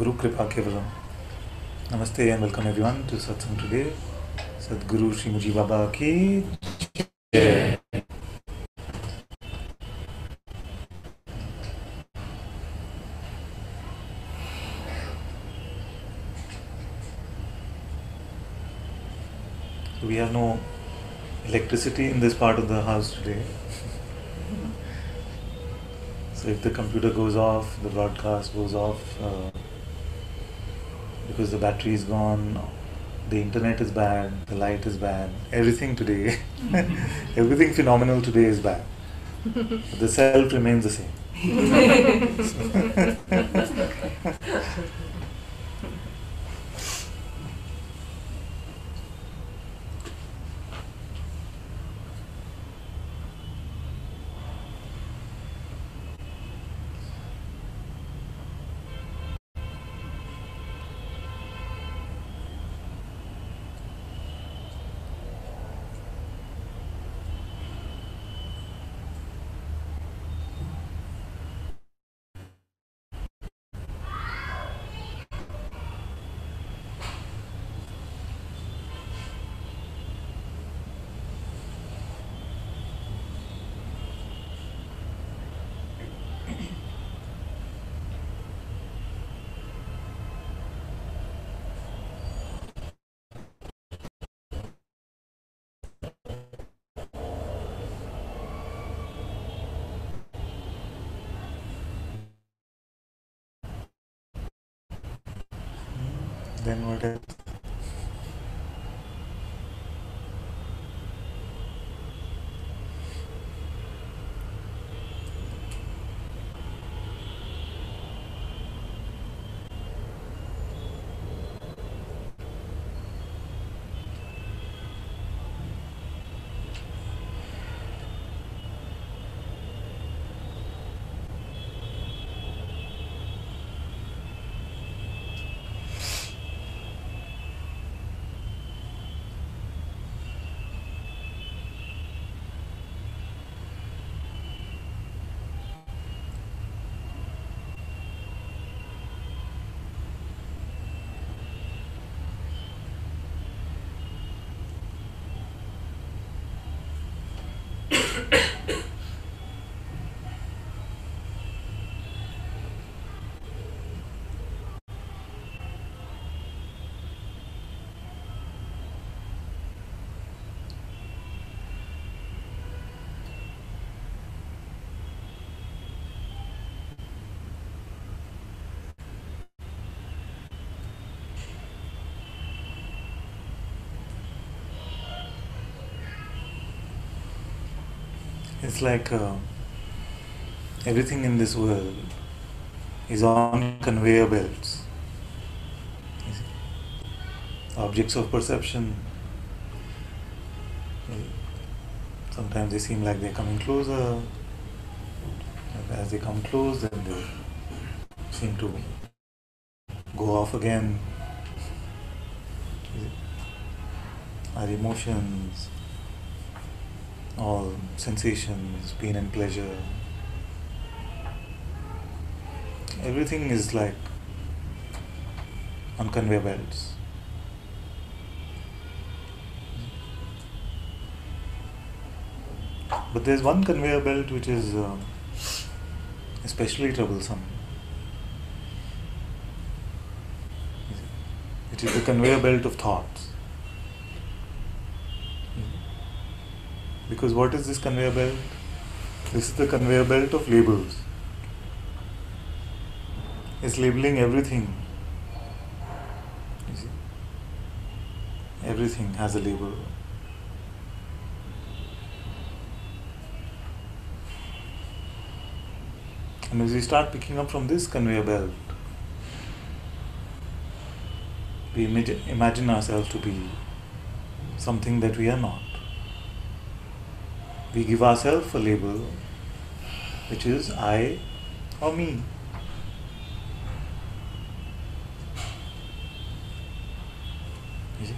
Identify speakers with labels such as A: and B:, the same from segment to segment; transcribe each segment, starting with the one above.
A: Guru Kripa Kevalam. Namaste and welcome everyone to Satsang today. Sadguru Shri Muji Baba ki Jai. So we have no electricity in this part of the house today. So if the computer goes off, the broadcast goes off, because the battery is gone, the internet is bad, the light is bad, everything today, everything phenomenal today is bad. But the self remains the same. Then what else? It's like everything in this world is on conveyor belts. You see? Objects of perception, sometimes they seem like they're coming closer. As they come close, then they seem to go off again. Our emotions, all sensations, pain and pleasure, everything is like on conveyor belts. But there's one conveyor belt which is especially troublesome, which is the conveyor belt of thoughts. Because what is this conveyor belt? This is the conveyor belt of labels. It's labeling everything. You see? Everything has a label. And as we start picking up from this conveyor belt, we imagine ourselves to be something that we are not. We give ourselves a label which is I or me. You see?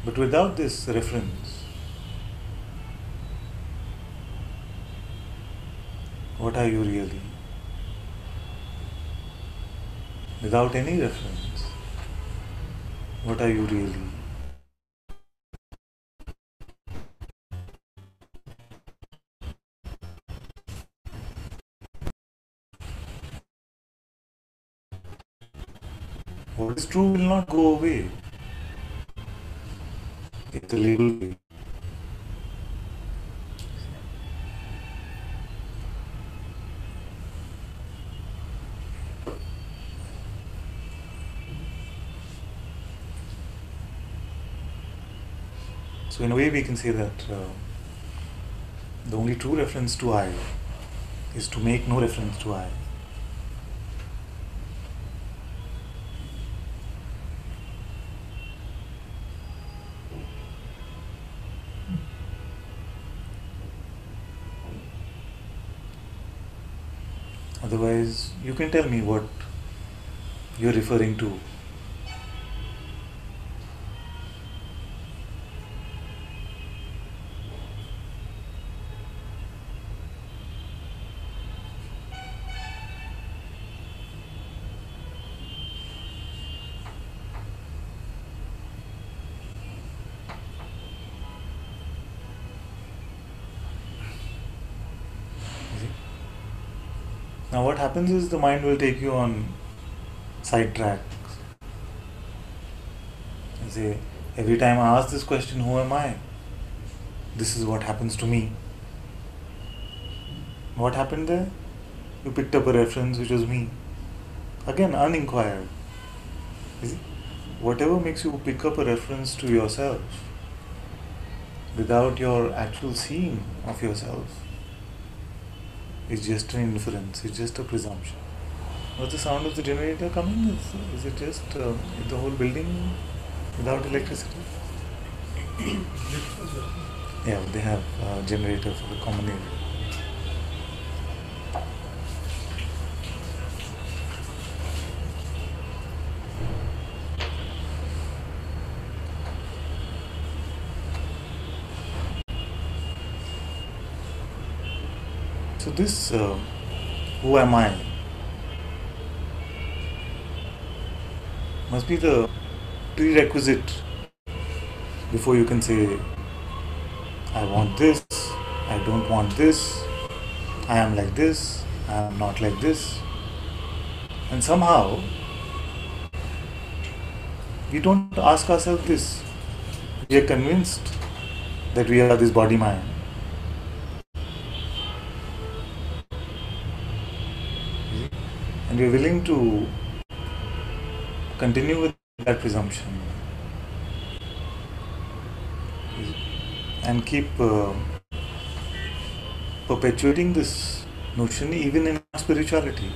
A: But without this reference, what are you really? without any reference, what are you really? What is true will not go away. It's a label. So in a way we can say that the only true reference to I is to make no reference to I. Otherwise, you can tell me what you're referring to. Now what happens is the mind will take you on sidetracks. You say, every time I ask this question, who am I? This is what happens to me. What happened there? You picked up a reference which was me. Again, uninquired. You see? Whatever makes you pick up a reference to yourself without your actual seeing of yourself is just an inference, it's just a presumption. What's the sound of the generator coming? Is it just the whole building without electricity? Yeah, they have a generator for the common area. So this, who am I, must be the prerequisite before you can say, I want this, I don't want this, I am like this, I am not like this. And somehow, we don't ask ourselves this. We are convinced that we are this body-mind. And we are willing to continue with that presumption and keep perpetuating this notion even in spirituality.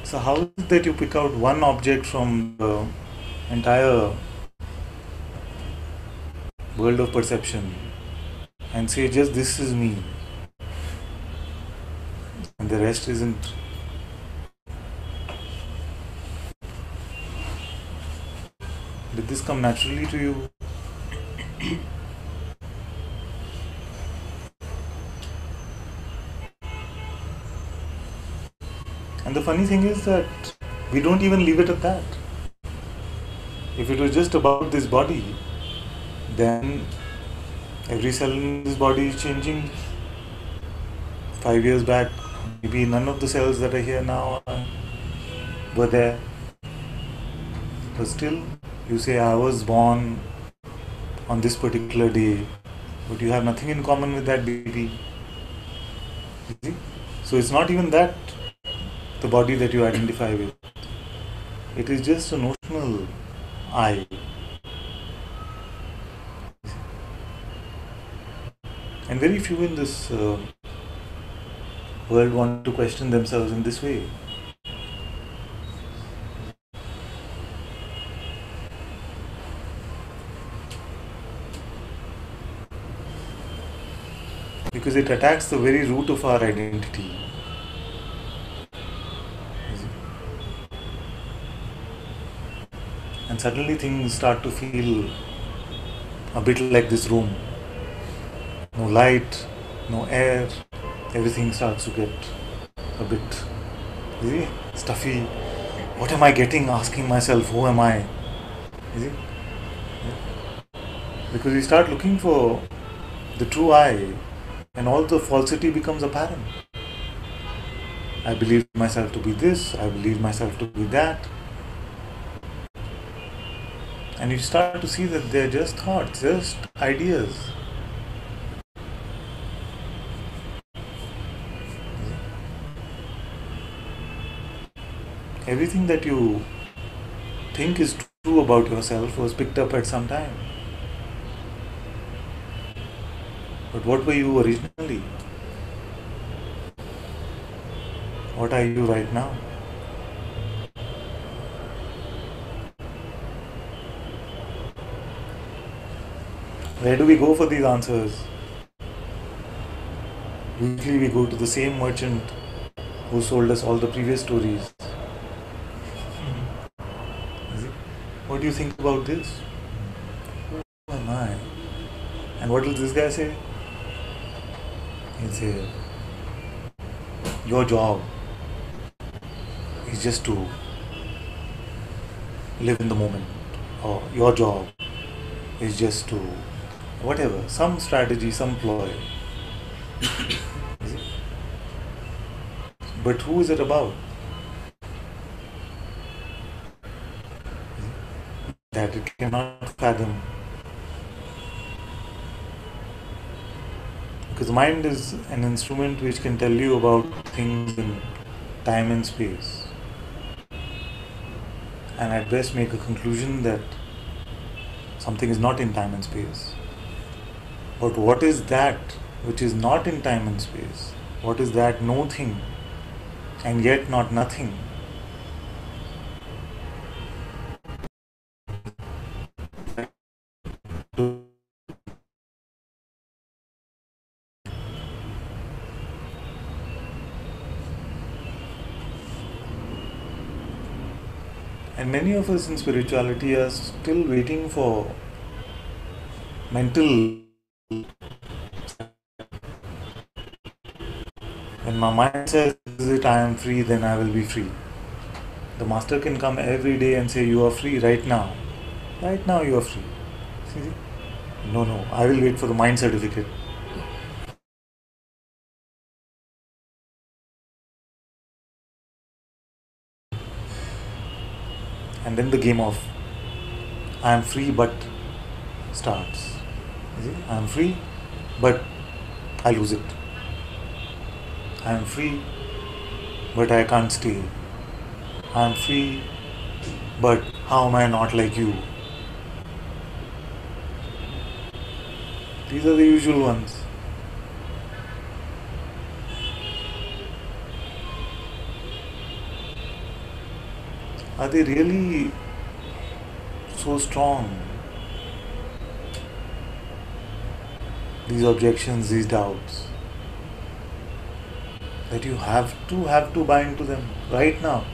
A: So how is it that you pick out one object from the entire world of perception and say just this is me and the rest isn't? Did this come naturally to you? And the funny thing is that we don't even leave it at that. If it was just about this body, then every cell in this body is changing. 5 years back, maybe none of the cells that are here now were there. But still, you say, I was born on this particular day, but you have nothing in common with that baby. You see? So it's not even that, the body that you identify with. It is just a notional I. And very few in this world want to question themselves in this way. Because it attacks the very root of our identity. And suddenly things start to feel a bit like this room. No light, no air, everything starts to get a bit stuffy. What am I getting? Asking myself, who am I? Is it? Because you start looking for the true I, and all the falsity becomes apparent. I believe myself to be this, I believe myself to be that. And you start to see that they're just thoughts, just ideas. Everything that you think is true about yourself was picked up at some time. But what were you originally? What are you right now? Where do we go for these answers? Usually we go to the same merchant who sold us all the previous stories. What do you think about this? Who am I? And what will this guy say? He'll say, your job is just to live in the moment, or your job is just to whatever, some strategy, some ploy. But who is it about? That it cannot fathom. Because mind is an instrument which can tell you about things in time and space, and at best make a conclusion that something is not in time and space. But what is that which is not in time and space? What is that no thing and yet not nothing? And many of us in spirituality are still waiting for mental. When my mind says that I am free, then I will be free. The master can come every day and say, you are free right now. Right now you are free. See? No, I will wait for the mind certificate. And then the game of I am free but starts. I am free but I lose it. I am free but I can't stay. I am free but how am I not like you? These are the usual ones. Are they really so strong? These objections, these doubts, that you have to buy into them right now.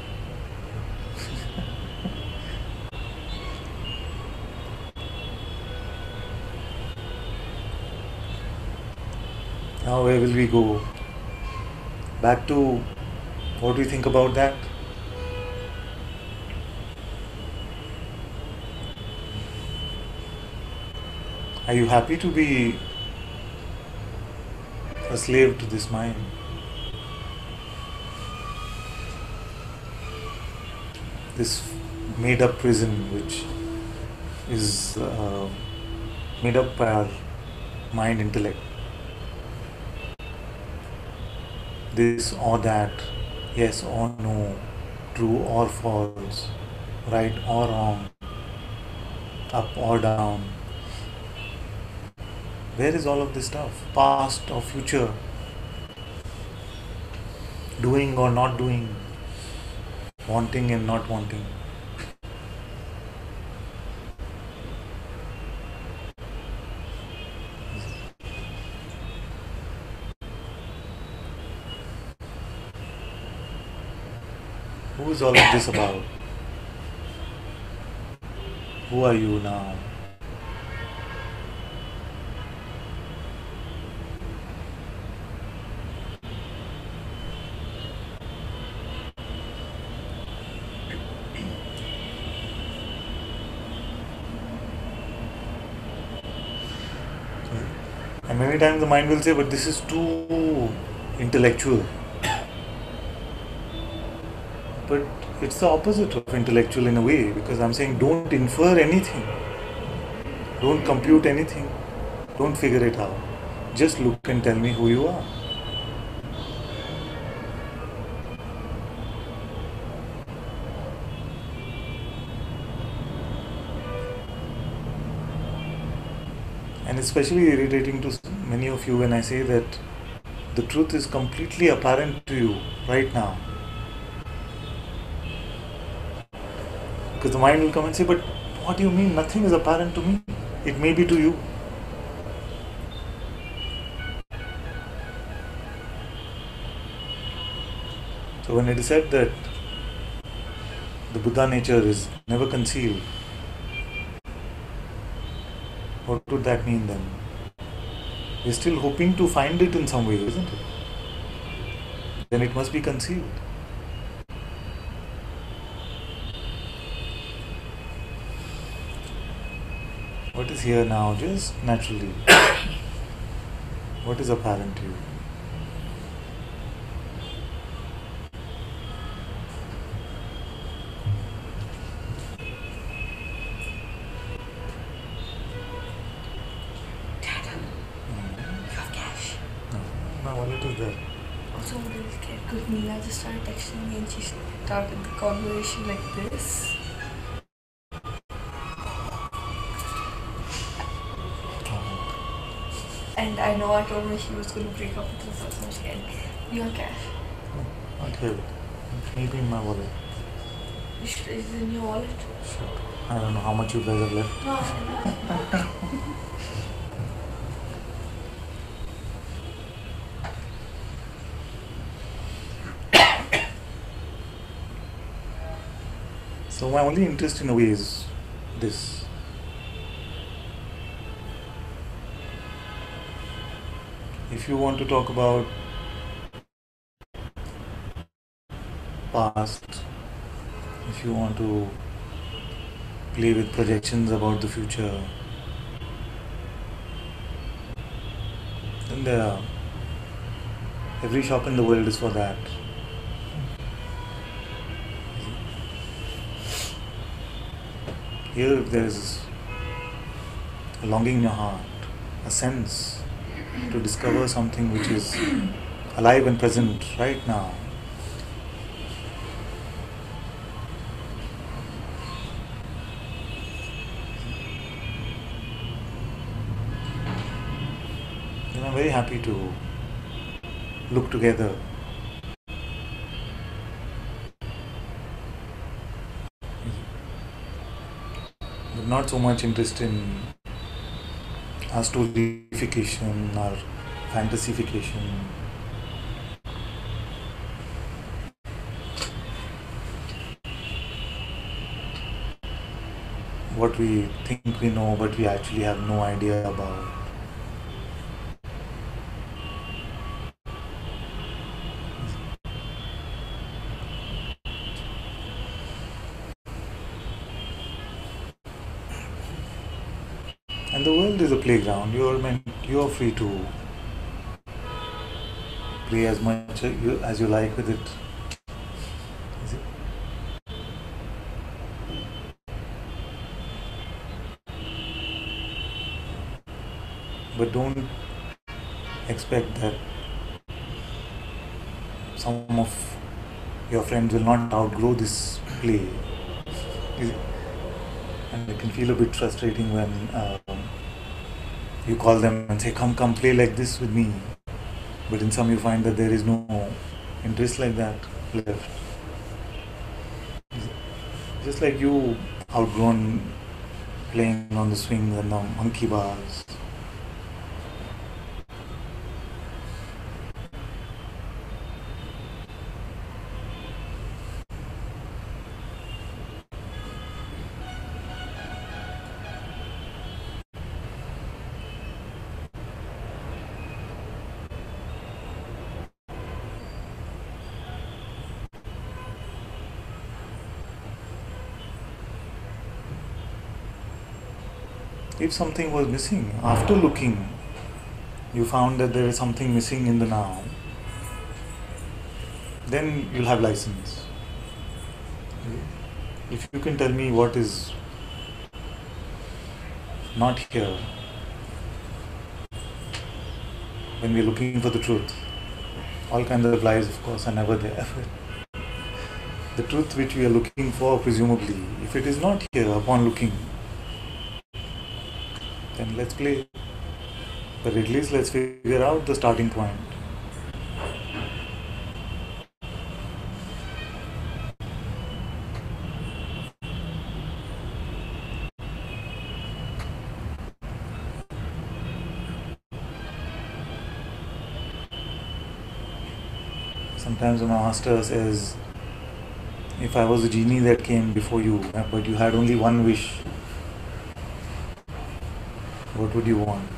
A: Now where will we go? Back to what do you think about that? Are you happy to be a slave to this mind? This made up prison which is made up by our mind intellect. This or that, yes or no, true or false, right or wrong, up or down. Where is all of this stuff? Past or future? Doing or not doing? Wanting and not wanting? Who is all of this about? Who are you now? And many times the mind will say, but this is too intellectual. But it's the opposite of intellectual in a way, because I'm saying don't infer anything. Don't compute anything. Don't figure it out. Just look and tell me who you are. And especially irritating to many of you when I say that the truth is completely apparent to you right now. Because the mind will come and say, but what do you mean? Nothing is apparent to me. It may be to you. So when it is said that the Buddha nature is never concealed, what would that mean then? We're still hoping to find it in some way, isn't it? Then it must be concealed. What is here now, just naturally? What is apparent to you? My wallet is there.
B: Also, a little scared because Neela just started texting me and she started the conversation like this. And I know I told her she was going to break up with us, so I'm scared. You have cash?
A: Not here. Maybe in my wallet.
B: Is it in your wallet?
A: Sure. I don't know how much you guys have left.
B: No.
A: So my only interest in a way is this. If you want to talk about past, if you want to play with projections about the future, then there are. Every shop in the world is for that. Here, if there is a longing in your heart, a sense to discover something which is alive and present right now, then I'm very happy to look together. But not so much interest in our storyfication, our fantasification. What we think we know, but we actually have no idea about. And the world is a playground. You are free to play as much as you like with it. Is it? But don't expect that some of your friends will not outgrow this play. Is it? And it can feel a bit frustrating when you call them and say, come play like this with me. But in some you find that there is no interest like that left. Just like you outgrown playing on the swings and the monkey bars. If something was missing after looking you found that there is something missing in the now, then you'll have license. If you can tell me what is not here when we're looking for the truth, all kinds of lies, of course, are never there. The truth which we are looking for, presumably, if it is not here upon looking, then let's play. But at least let's figure out the starting point. Sometimes my master says, if I was a genie that came before you, but you had only one wish, what would you want?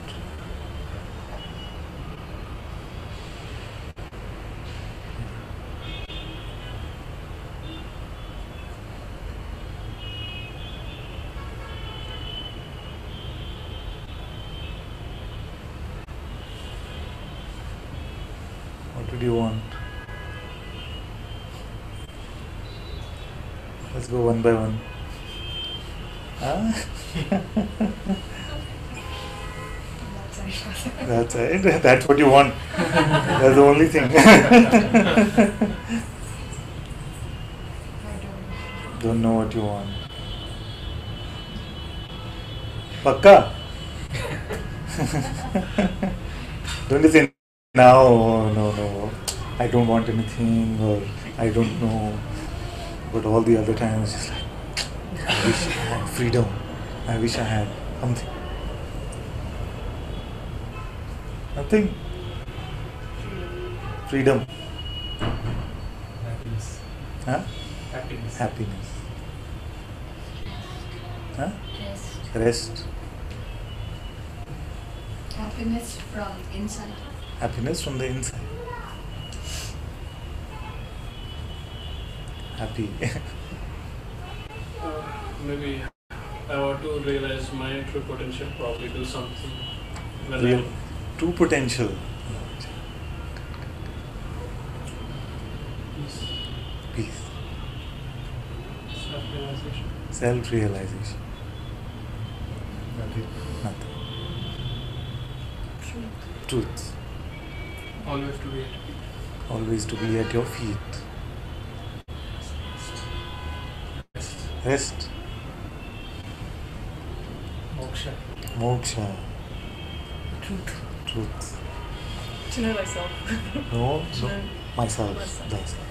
A: What would you want? Let's go one by one. Huh? That's it. That's what you want. That's the only thing. Don't know what you want. Pakka? Don't you say now? Oh, no. I don't want anything, or I don't know. But all the other times, it's like, I wish I had freedom. I wish I had something. Nothing. Freedom.
C: Happiness.
A: Huh?
C: Happiness.
A: Happiness. Huh?
B: Rest.
A: Rest.
B: Happiness from inside.
A: Happiness from the inside. Happy.
C: Maybe I want to realize my true potential, probably do something. When
A: Real.
C: I'm
A: True potential.
C: peace,
A: Peace.
C: self-realization.
A: Self-realization.
C: Nothing.
A: Nothing.
B: Truth.
A: Truth.
C: Always to be at peace.
A: Always to be at your feet.
C: Rest.
A: Rest.
C: Moksha.
A: Moksha.
B: Truth.
A: Truth.
B: To know myself.
A: No,
B: To
A: no.
B: know
A: Myself.
B: myself.
A: Thyself.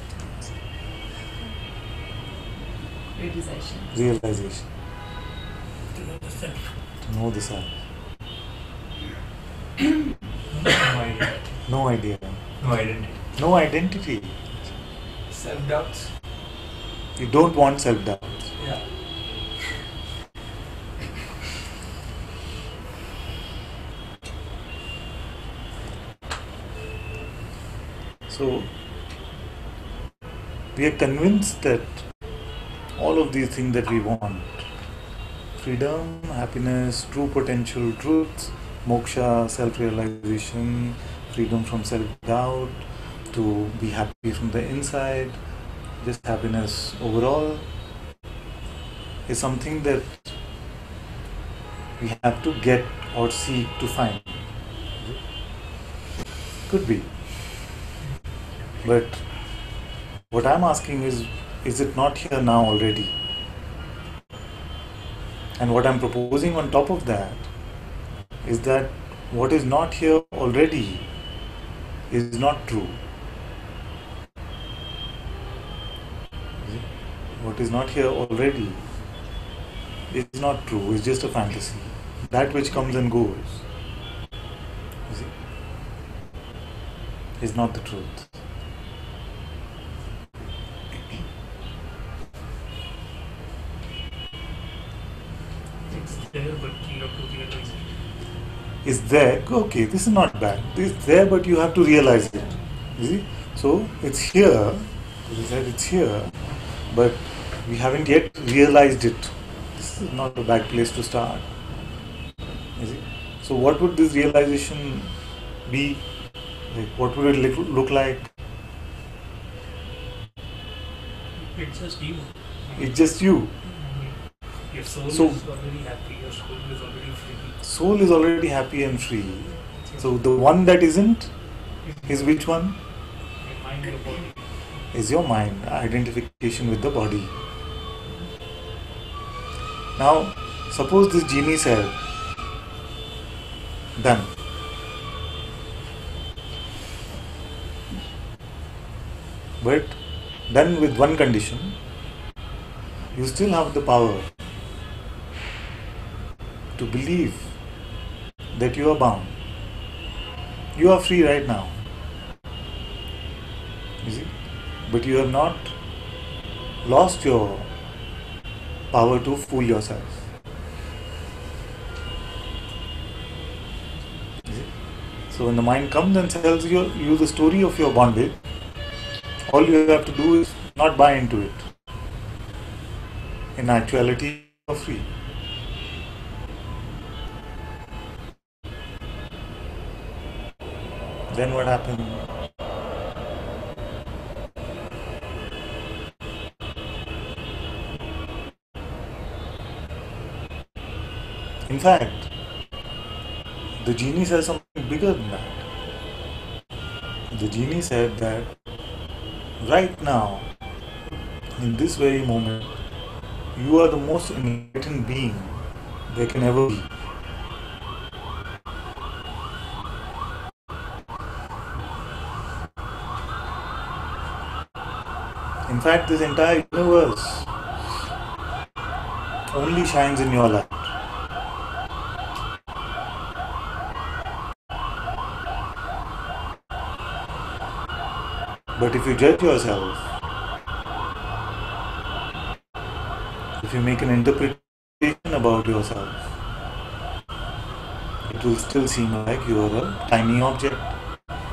B: Realization.
A: Realization.
C: To know the self.
A: To know the self.
C: No idea.
A: No idea.
C: No identity.
A: No identity.
C: Self-doubts.
A: You don't want self-doubt.
C: Yeah.
A: So, we are convinced that all of these things that we want, freedom, happiness, true potential, truth, moksha, self-realization, freedom from self-doubt, to be happy from the inside, just happiness overall, is something that we have to get or seek to find. Could be. But what I'm asking is it not here now already? And what I'm proposing on top of that is that what is not here already is not true. What is not here already is not true, it's just a fantasy. That which comes and goes, you see, is not the truth.
C: It's there, but you have to realize it.
A: Is there, okay, this is not bad. It's there, but you have to realize it. You see? So it's here, as I said, it's here, but we haven't yet realized it. This is not a bad place to start. You see? So what would this realization be? Like, what would it look like?
D: It's just you.
A: It's just you.
D: Your soul
A: So-
D: is already happy, your soul is already free.
A: Soul is already happy and free. So the one that isn't is which one?
D: Your mind, your body.
A: Is your mind, identification with the body. Now, suppose this genie said, done. But done with one condition, you still have the power to believe that you are bound. You are free right now. You see? But you have not lost your power to fool yourself. You see? So when the mind comes and tells you the story of your bondage, all you have to do is not buy into it. In actuality, you are free. Then what happens? In fact, the genie says something bigger than that. The genie said that right now, in this very moment, you are the most enlightened being there can ever be. In fact, this entire universe only shines in your light. But if you judge yourself, if you make an interpretation about yourself, it will still seem like you are a tiny object,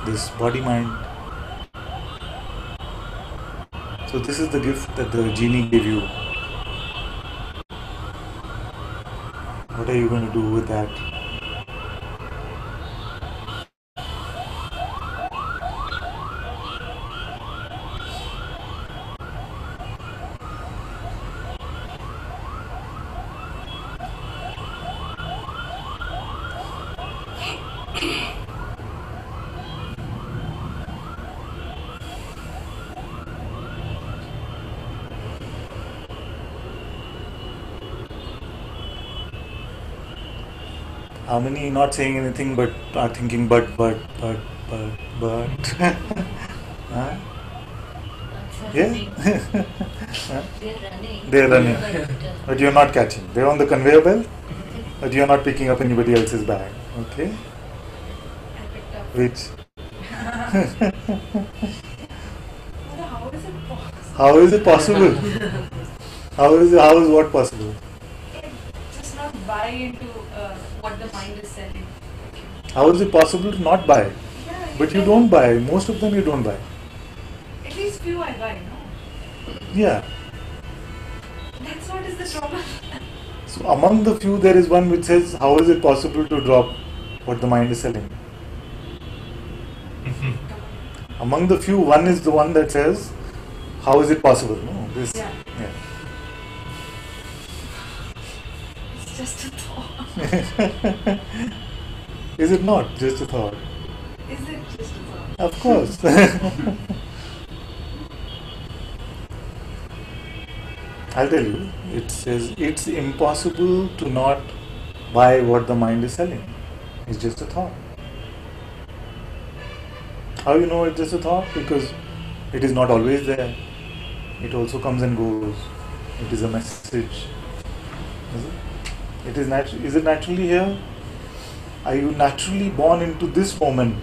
A: this body mind. So this is the gift that the genie gave you. What are you going to do with that? How many not saying anything but are thinking but. Huh? Yeah? Huh?
B: They're running.
A: They're running. But you're not catching. They're on the conveyor belt, but you're not picking up anybody else's bag. Okay?
B: I picked up.
A: Which?
B: How is it possible?
A: How is it possible? How is what possible?
B: Just not buy into what the mind is selling.
A: How is it possible to not buy?
B: Yeah,
A: But you don't buy. Most of them you don't buy.
B: At least few I buy, no?
A: Yeah.
B: That's what is the trouble.
A: So among the few there is one which says, how is it possible to drop what the mind is selling? Among the few, one is the one that says, how is it possible? No, this.
B: Yeah.
A: Yeah.
B: It's just a thought.
A: Is it not just a thought?
B: Is it just a thought?
A: Of course. I'll tell you, it says it's impossible to not buy what the mind is selling. It's just a thought. How you know it's just a thought? Because it is not always there. It also comes and goes. It is a message. Is it? Is it naturally here? Are you naturally born into this moment?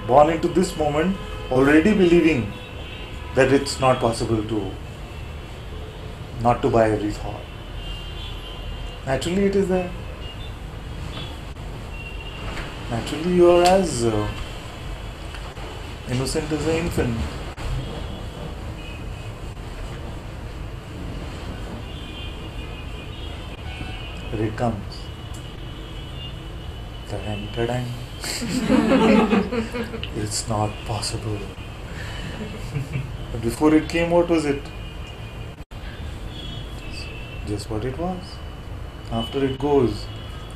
A: Born into this moment, already believing that it's not possible to not to buy every thought. Naturally, it is there. Naturally, you are as innocent as an infant. But it comes. Ta-dang. It's not possible. But before it came, what was it? Just what it was. After it goes,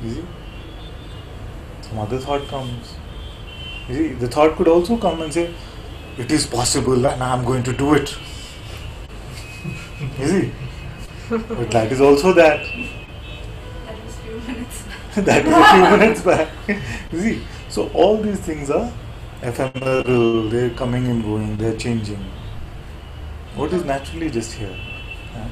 A: you see, some other thought comes. You see, the thought could also come and say, it is possible and I am going to do it. You see? But that is also that.
B: That was few minutes.
A: That is a few minutes back. You see? So all these things are ephemeral, they're coming and going, they're changing. What is naturally just here? Huh?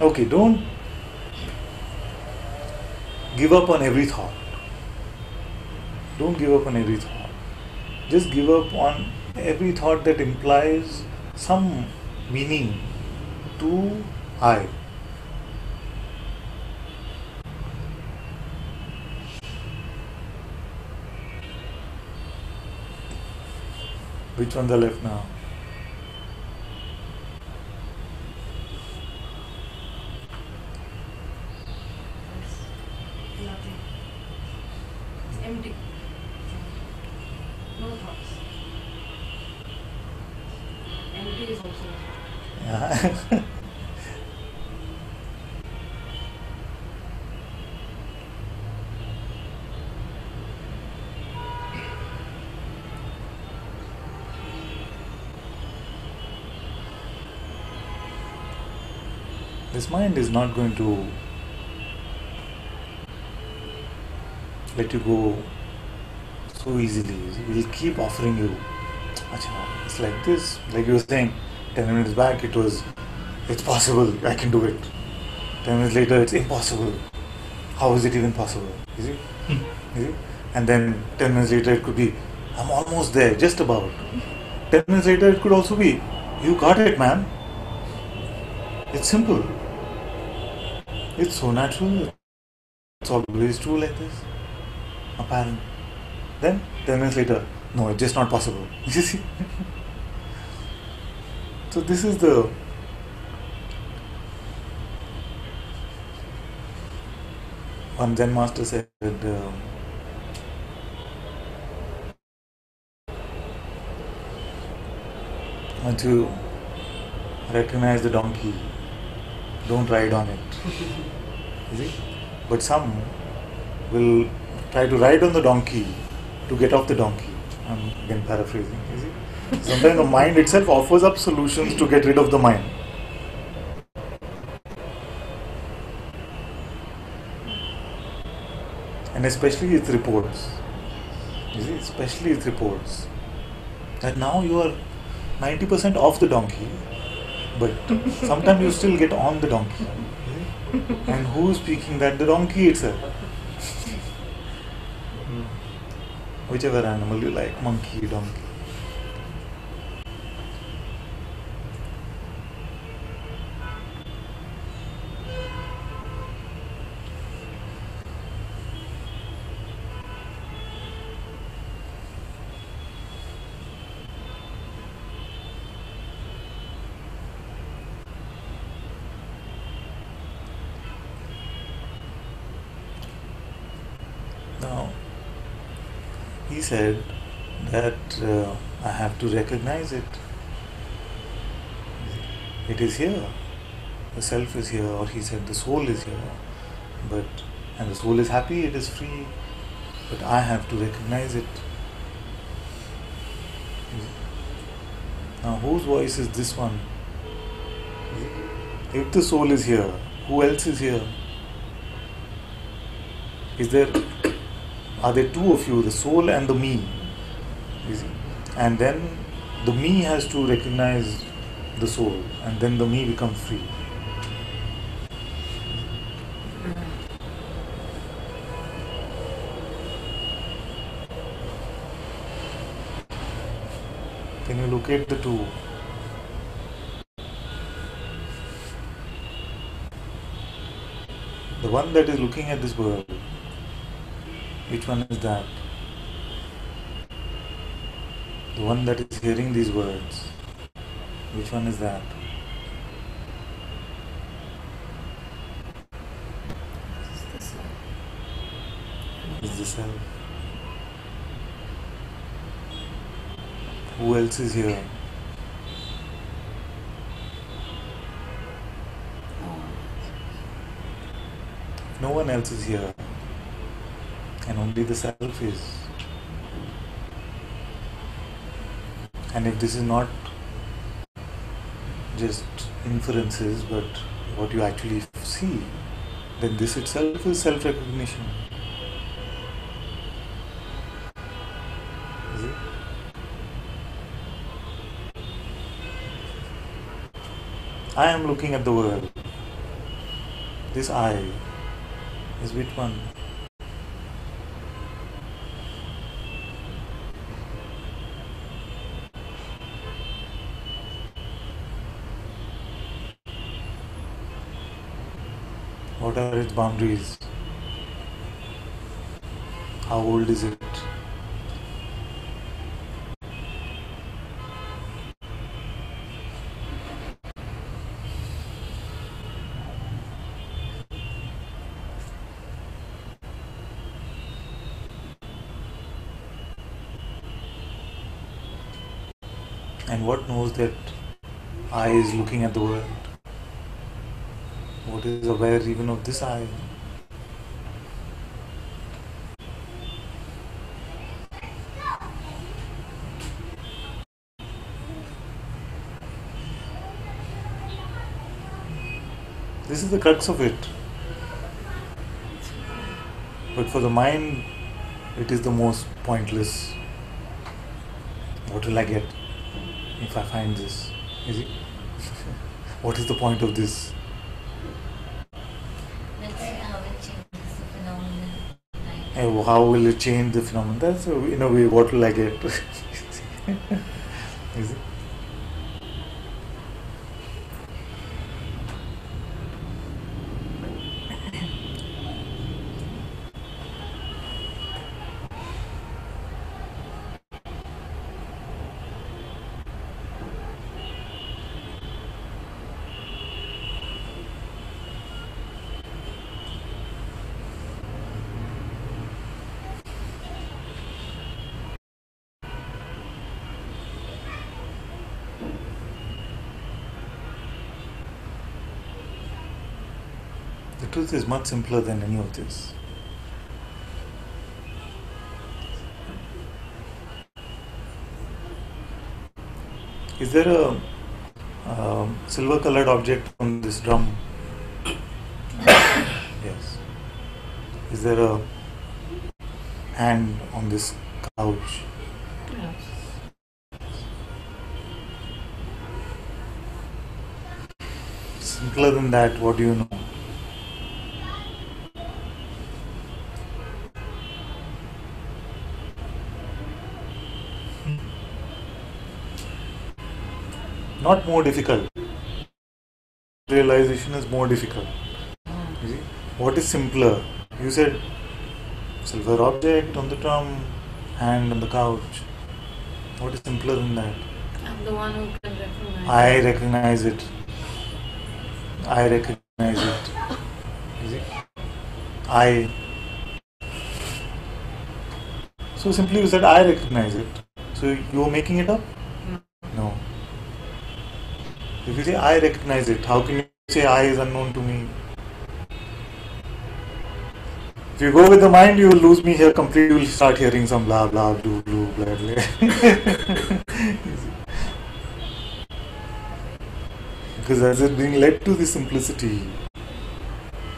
A: Okay, don't give up on every thought. Don't give up on every thought. Just give up on every thought that implies some meaning to I. Which ones are left now?
B: Nothing. It's empty. No thoughts. Empty is also.
A: Yeah. This mind is not going to let you go so easily. It will keep offering you. Acha, it's like this. Like you were saying, 10 minutes back it's possible, I can do it. 10 minutes later, it's impossible. How is it even possible? You see? You see? And then 10 minutes later, it could be, I'm almost there, just about. 10 minutes later, it could also be, you got it, man. It's simple. It's so natural. It's always true like this. Apparent. Then 10 minutes later, no, it's just not possible. You see? So this is the one Zen master said, once you recognize the donkey, don't ride on it. You see? But some will try to ride on the donkey to get off the donkey. I'm again paraphrasing. You see? Sometimes the mind itself offers up solutions to get rid of the mind. And especially its reports. You see, especially its reports. That now you are 90% off the donkey, but sometimes you still get on the donkey. And who is speaking that? The donkey itself. Whichever animal you like, monkey, donkey. Now, he said that I have to recognize it. It is here. The self is here, or he said the soul is here. And the soul is happy, it is free. But I have to recognize it. Now, whose voice is this one? If the soul is here, who else is here? Are there two of you, the soul and the me? You see? And then the me has to recognize the soul, and then the me becomes free. Can you locate the two? The one that is looking at this world, which one is that? The one that is hearing these words, which one is that? Is the self. Who else is here? No one else is here, and only the self is. And if this is not just inferences, but what you actually see, then this itself is self-recognition. Is it? I am looking at the world. This I is which one? What are its boundaries? How old is it? And what knows that I is looking at the world? What is aware even of this I? This is the crux of it. But for the mind, it is the most pointless. What will I get if I find this? Is it? What is the point of this?
E: Let's see how it changes the phenomenon.
A: How will it change the phenomenon? That's in a way, what will I get? Is it? The truth is much simpler than any of this. Is there a silver colored object on this drum? Yes. Is there a hand on this couch? Simpler than that, what do you know? Not more difficult. Realization is more difficult. You see? What is simpler? You said silver object on the drum, hand on the couch. What is simpler than that?
E: I'm the one who can recognize.
A: I recognize it. I recognize it. You see? I. So simply you said I recognize it. So you are making it up? No. If you say I recognize it, how can you say I is unknown to me? If you go with the mind, you will lose me here completely. You will start hearing some blah blah blue blue blah blah. Because as it being led to the simplicity,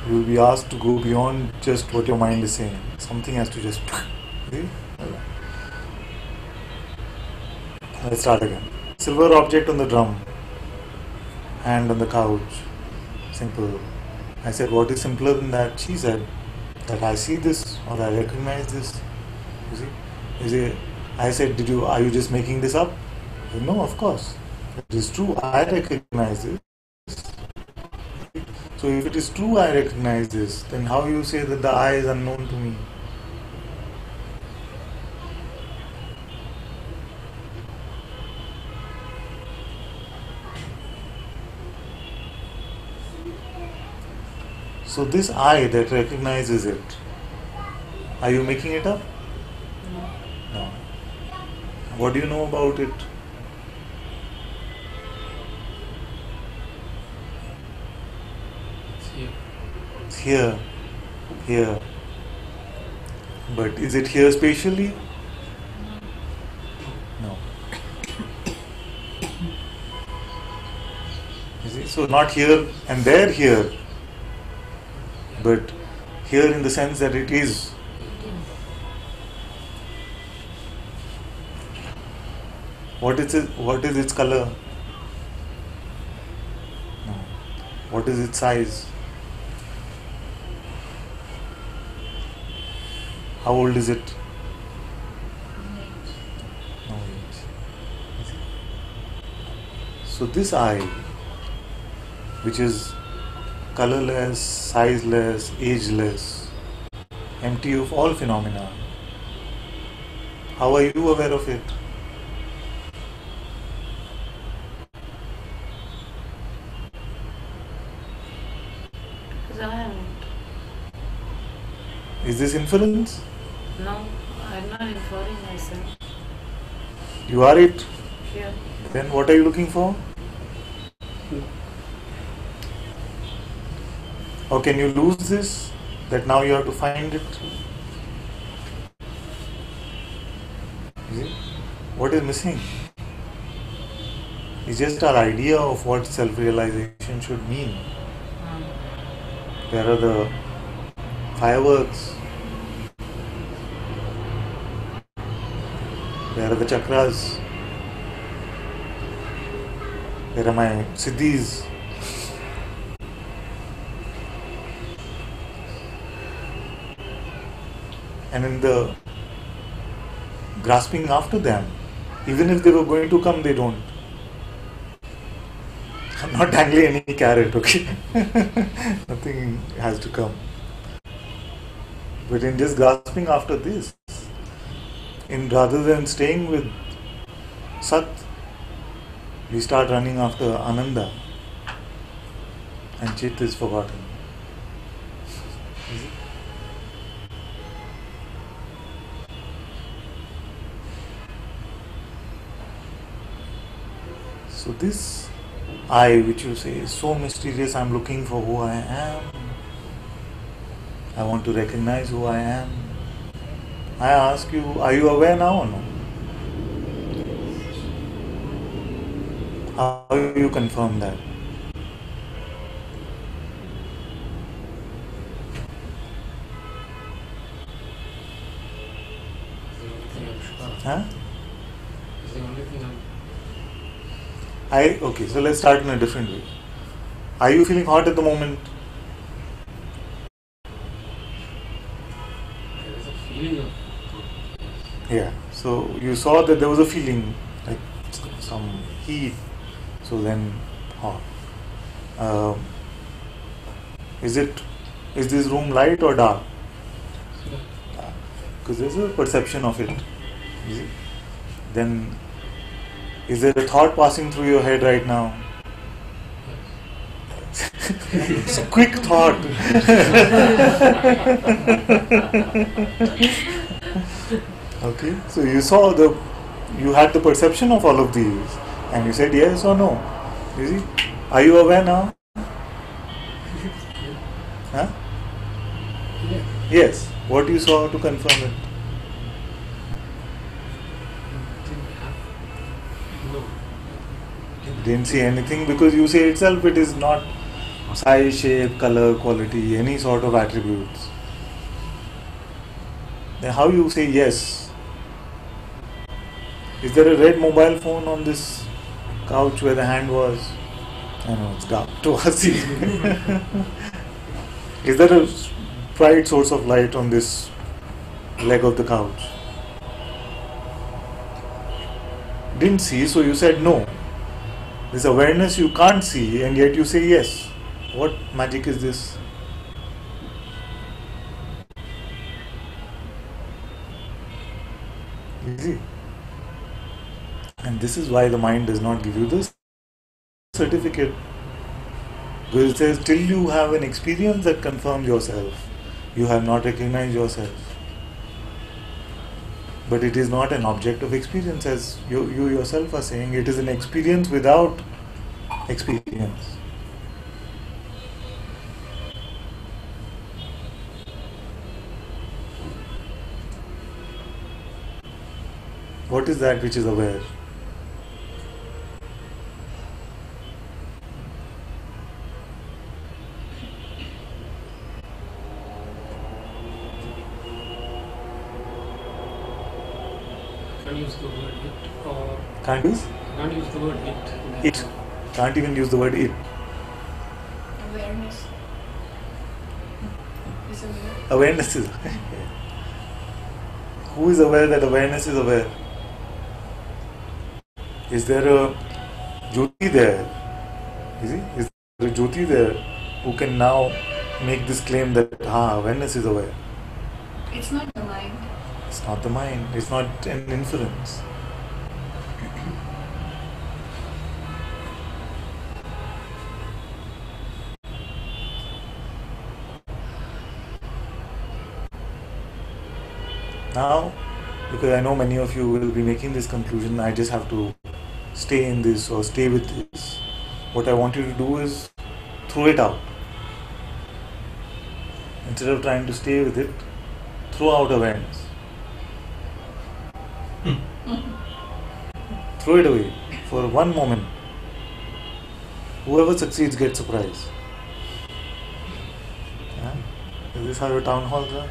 A: you will be asked to go beyond just what your mind is saying. Something has to just. See? Let's start again. Silver object on the drum. Hand on the couch. Simple. I said, what is simpler than that? She said, that I see this or I recognize this. You see? I said, are you just making this up? Said, no, of course. It is true, I recognize this. So if it is true I recognize this, then how you say that the I is unknown to me? So this I that recognizes it, are you making it up?
E: No.
A: No. What do you know about it?
C: It's here.
A: It's here, here. But is it here spatially? No. You see? So not here and there here, but here in the sense that it is. What is it? What is its color? No. What is its size? How old is it? No age. So this I, which is colorless, sizeless, ageless, empty of all phenomena, how are you aware of it?
E: Because I am it.
A: Is this inference?
E: No, I'm not inferring myself.
A: You are it.
E: Here.
A: Then what are you looking for? Or can you lose this? That now you have to find it? You see? What is missing? It's just our idea of what self-realization should mean. There are the fireworks. There are the chakras. There are my siddhis. And in the grasping after them, even if they were going to come, they don't. I'm not dangling any carrot, okay? Nothing has to come. But in just grasping after this, in rather than staying with Sat, we start running after Ananda, and Chit is forgotten. Is it? So this I, which you say is so mysterious, I'm looking for who I am. I want to recognize who I am. I ask you, are you aware now or no? How do you confirm that? Huh?
C: It's the only thing I'm.
A: Okay, so let's start in a different way. Are you feeling hot at the moment?
C: There is a feeling of.
A: Yeah. So you saw that there was a feeling like some heat. So then hot. Is this room light or dark? Because there's a perception of it. You see? Then is there a thought passing through your head right now? It's a quick thought. Okay, so you had the perception of all of these, and you said yes or no. You see, are you aware now? Huh?
C: Yeah.
A: Yes. What you saw to confirm it?
C: No.
A: Didn't see anything because you say itself it is not size, shape, color, quality, any sort of attributes. Then how you say yes? Is there a red mobile phone on this couch where the hand was? I know it's dark towards you. Is there a bright source of light on this leg of the couch? Didn't see, so you said no. This awareness you can't see, and yet you say yes. What magic is this? Easy. And this is why the mind does not give you this certificate. Because it says, till you have an experience that confirms yourself, you have not recognized yourself. But it is not an object of experience, as you yourself are saying. It is an experience without experience. What is that which is aware?
C: Can't use the word it or
A: Can't use?
C: can't use the word it.
A: It. Can't even use the word it.
B: Awareness is aware.
A: Awareness is Who is aware that awareness is aware? Is there a Jyoti there? Is there a Jyoti there who can now make this claim that awareness is aware?
B: It's not the mind.
A: It's not the mind, it's not an inference. Now, because I know many of you will be making this conclusion, I just have to stay in this or stay with this. What I want you to do is throw it out. Instead of trying to stay with it, throw out awareness. Throw it away for one moment. Whoever succeeds gets a prize. Yeah? Is this how your town halls are?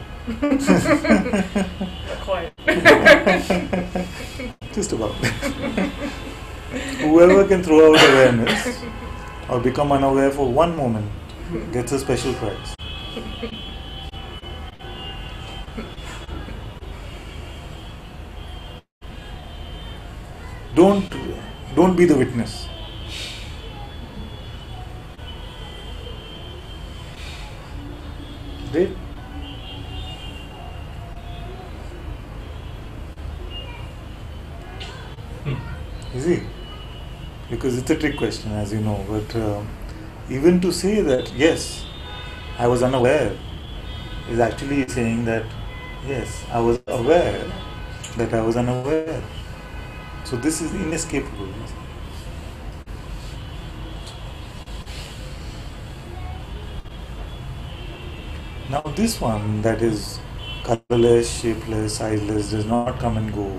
B: Quiet.
A: Just about. Whoever can throw out awareness or become unaware for one moment gets a special prize. Don't be the witness. Right? Easy. Because it's a trick question, as you know. But even to say that, yes, I was unaware, is actually saying that, yes, I was aware that I was unaware. So this is inescapable. Now this one that is colorless, shapeless, sizeless, does not come and go.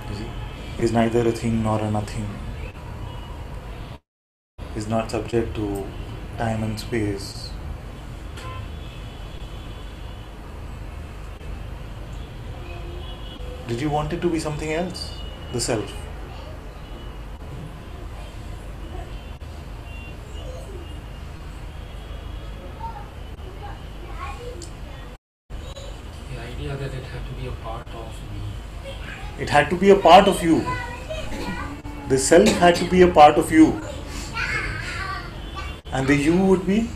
A: You see? Is neither a thing nor a nothing. Is not subject to time and space. Did you want it to be something else? The self.
D: The idea that it had to be a part of me.
A: It had to be a part of you. The self had to be a part of you. And the you would be?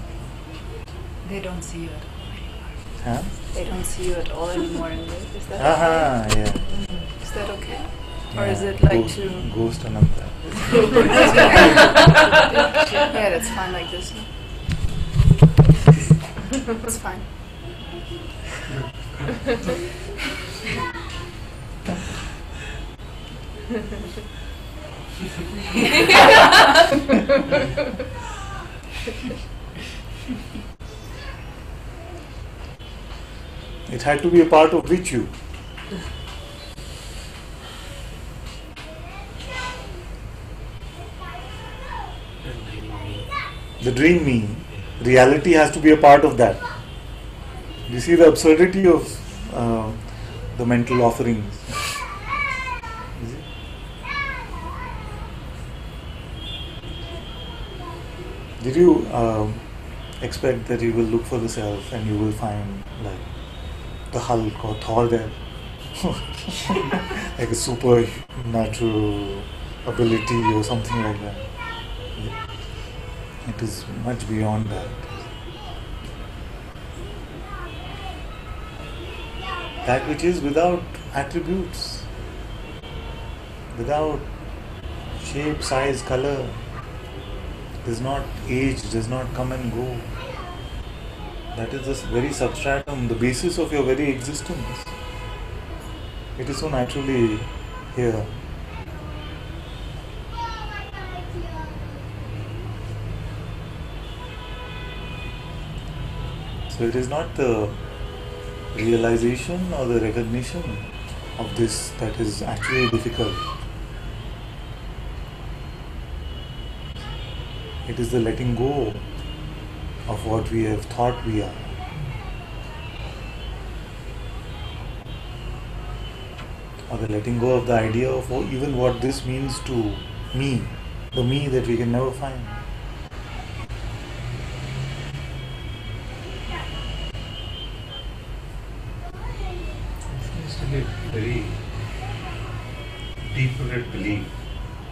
F: They don't see you at all anymore.
A: Huh?
F: They don't see you at all anymore in this. Is that
A: Aha,
F: okay?
A: yeah.
F: Is that okay? Or
A: Yeah.
F: is it like
A: Ghost,
F: to...
A: Ghost Ananta.
F: Yeah, that's fine like this. It's fine.
A: It had to be a part of which you? The dream me. Reality has to be a part of that. You see the absurdity of the mental offerings. Is it? Did you expect that you will look for the self and you will find like the Hulk or Thor there? Like a supernatural ability or something like that. It is much beyond that. That which is without attributes, without shape, size, color. does not age, does not come and go. That is the very substratum, the basis of your very existence. It is so naturally here. So it is not the realization or the recognition of this that is actually difficult. It is the letting go of what we have thought we are. Or the letting go of the idea of even what this means to me, the me that we can never find.
G: It seems to be a very deep-rooted belief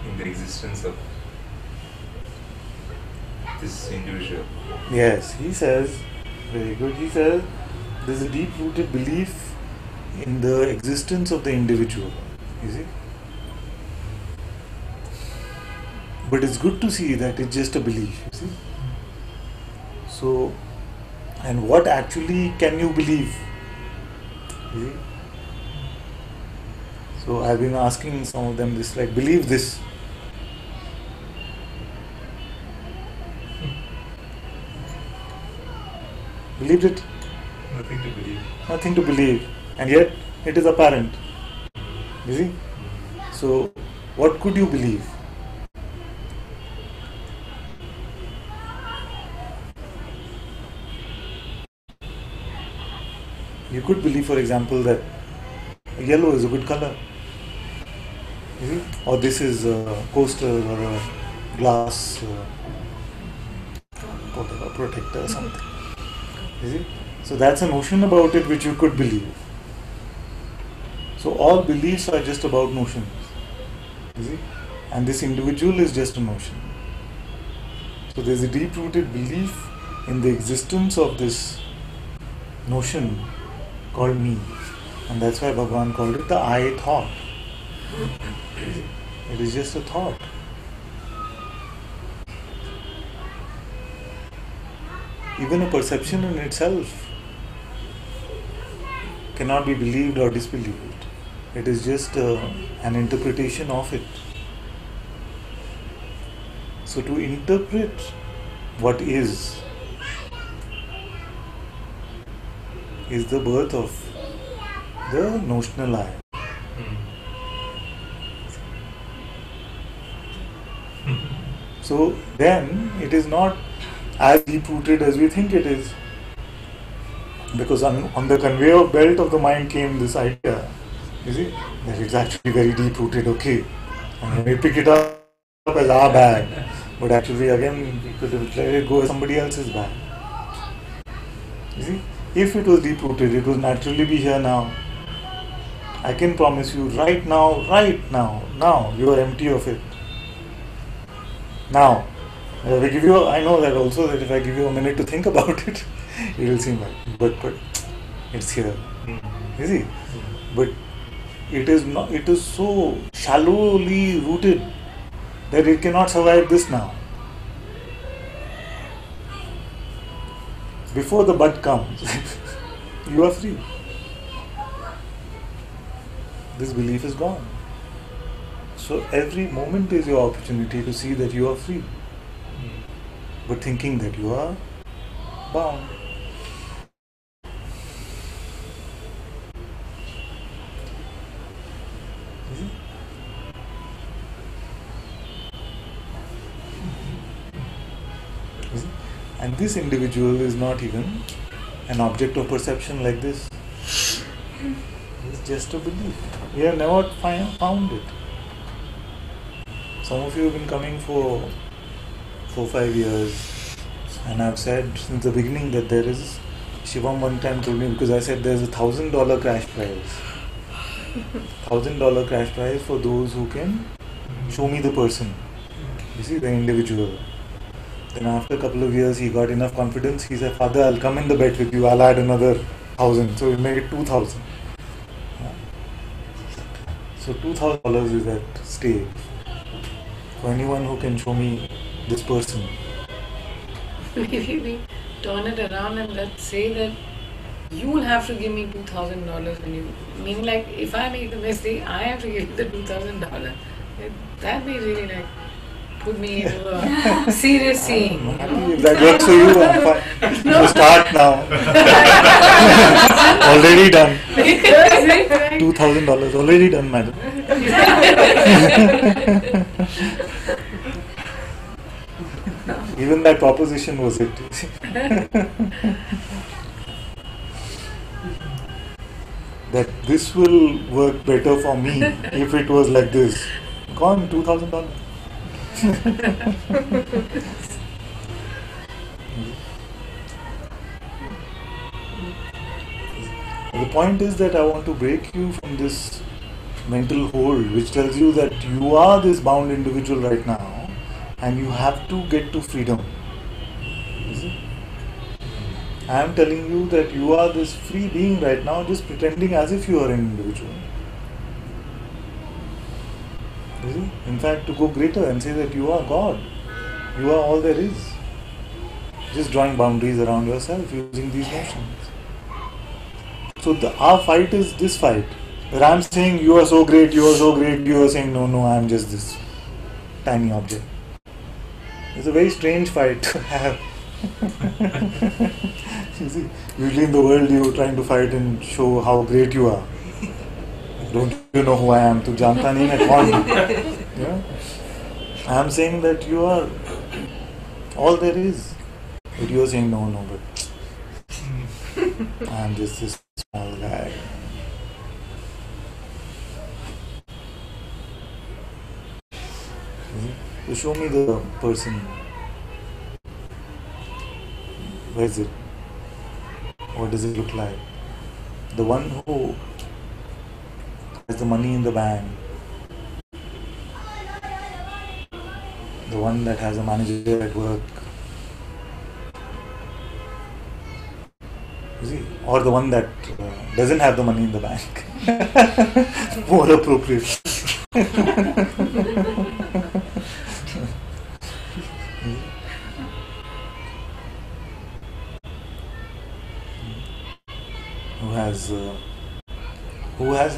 G: in the existence of this individual.
A: Yes, he says, very good, he says, there's a deep-rooted belief in the existence of the individual, you see. But it's good to see that it's just a belief, you see. So, and what actually can you believe? You see? So I've been asking some of them this, like, believe this. Believed it?
G: Nothing to believe.
A: Nothing to believe. And yet it is apparent. You see? So what could you believe? You could believe, for example, that yellow is a good color. You see? Or this is a coaster or a glass whatever, protector or something. You see? So that's a notion about it which you could believe. So all beliefs are just about notions. You see? And this individual is just a notion. So there's a deep-rooted belief in the existence of this notion called me. And that's why Bhagavan called it the I thought. It is just a thought. Even a perception in itself cannot be believed or disbelieved. It is just an interpretation of it. So to interpret what is the birth of the notional I. So then it is not as deep-rooted as we think it is. Because on the conveyor belt of the mind came this idea, you see, that it's actually very deep-rooted, okay. And we pick it up as our bag. But actually again, we could have let it go as somebody else's bag. You see, if it was deep-rooted, it would naturally be here now. I can promise you right now, you are empty of it. Now, if I give you, I know that also that if I give you a minute to think about it, it will seem like, but it's here. You see? But it is not. It is so shallowly rooted that it cannot survive this now. Before the but comes, you are free. This belief is gone. So every moment is your opportunity to see that you are free. But thinking that you are bound. Is it? Is it? And this individual is not even an object of perception like this. It's just a belief. We have never found it. Some of you have been coming for 4-5 years, and I've said since the beginning that there is, Shivam one time told me, because I said there's $1,000 crash prize. $1,000 crash prize for those who can show me the person. You see, the individual. Then after a couple of years he got enough confidence, he said, Father, I'll come in the bet with you, I'll add another 1,000. So we made it 2,000. So $2,000 is at stake for anyone who can show me this person.
E: maybe we turn it around and let's say that you will have to give me $2,000 when you, meaning like if I make the mistake, I have to give you the $2,000. That'd be really like put me into a serious scene.
A: I'm happy if that works for you. I'm fine. So start now. Already done. $2,000 already done, madam. Even that proposition was it. That this will work better for me if it was like this. Gone, $2,000. The point is that I want to break you from this mental hold which tells you that you are this bound individual right now and you have to get to freedom. Is it? I am telling you that you are this free being right now, just pretending as if you are an individual. Is it? In fact, to go greater and say that you are God, you are all there is. Just drawing boundaries around yourself using these notions. So our fight is this fight. Where I am saying you are so great, you are so great, you are saying no, I am just this tiny object. It's a very strange fight to have. You see, usually in the world you are trying to fight and show how great you are. Don't you know who I am? Tu janta nahi hai kaun? Yeah? I am saying that you are all there is. But you are saying no, but I am just this small guy. So show me the person. Where is it? What does it look like? The one who has the money in the bank. The one that has a manager at work. You see? Or the one that doesn't have the money in the bank. More appropriate. Who has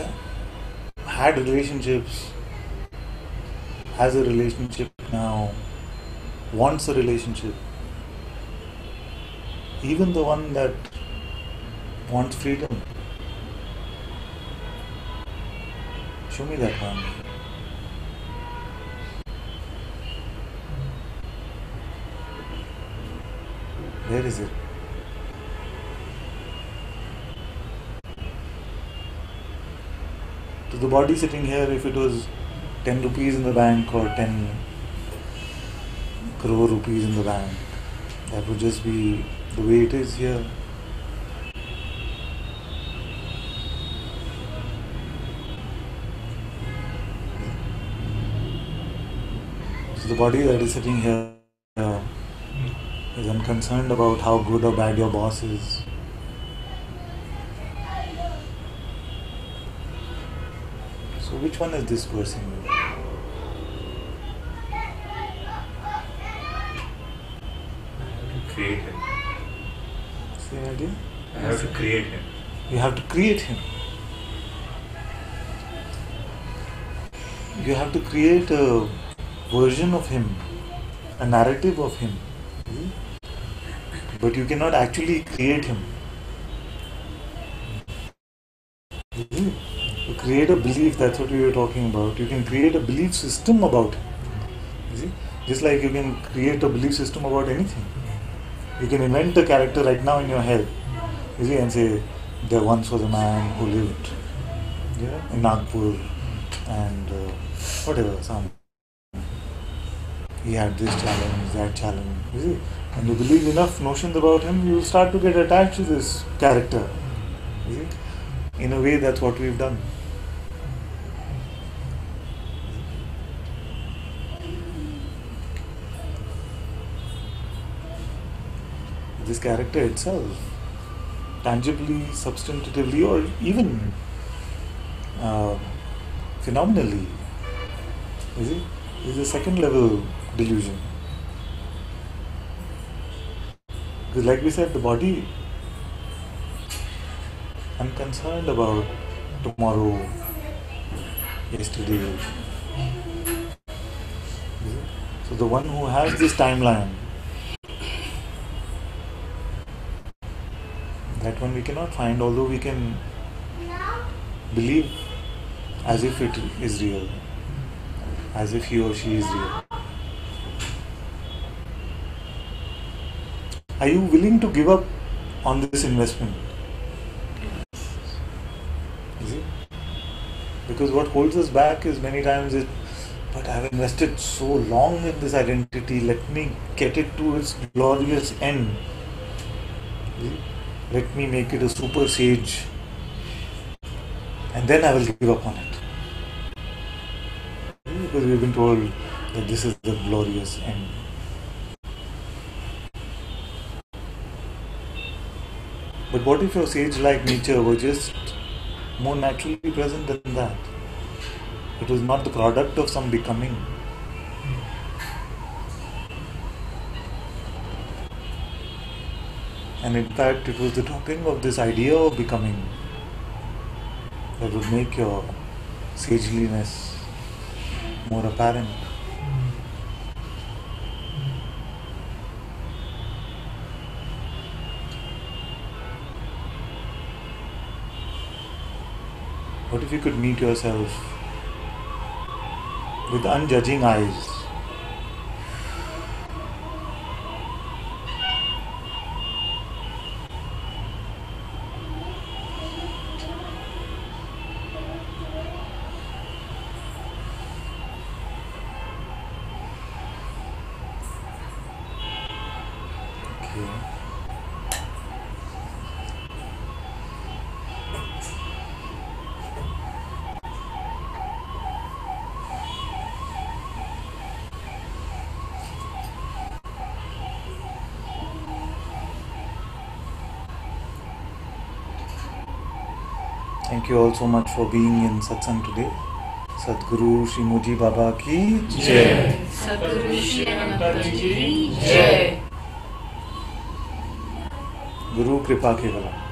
A: had relationships, has a relationship now, wants a relationship. Even the one that wants freedom. Show me that one. Where is it? To the body sitting here, if it was 10 rupees in the bank or 10 crore rupees in the bank, that would just be the way it is here. So the body that is sitting here is unconcerned about how good or bad your boss is. So which one is this person?
G: I have to create him.
A: See the idea?
G: I have to create him.
A: You have to create him. You have to create a version of him, a narrative of him. But you cannot actually create him. You create a belief, that's what we were talking about. You can create a belief system about him. You see? Just like you can create a belief system about anything. You can invent a character right now in your head. You see, and say, there once was a man who lived in Nagpur and whatever, he had this challenge, that challenge. You see? And you believe enough notions about him, you will start to get attached to this character. You see? In a way, that's what we've done. This character itself, tangibly, substantively, or even phenomenally, is a second level delusion. Because like we said, the body, I'm concerned about tomorrow, yesterday. So the one who has this timeline, that one we cannot find, although we can believe as if it is real, as if he or she is real. Are you willing to give up on this investment? Is it? Because what holds us back is many times it, but I've invested so long in this identity, let me get it to its glorious end. Let me make it a super sage, and then I will give up on it. Because we've been told that this is the glorious end. But what if your sage-like nature were just more naturally present than that? It was not the product of some becoming. And in fact, it was the topping of this idea of becoming that would make your sageliness more apparent. What if you could meet yourself with unjudging eyes? Okay. Thank you all so much for being in Satsang today. Sadguru Shri Muji Baba ki Jai.
E: Sadhguru Shri Ananta-Part ki Jai.
A: Guru Kripa Kevalam.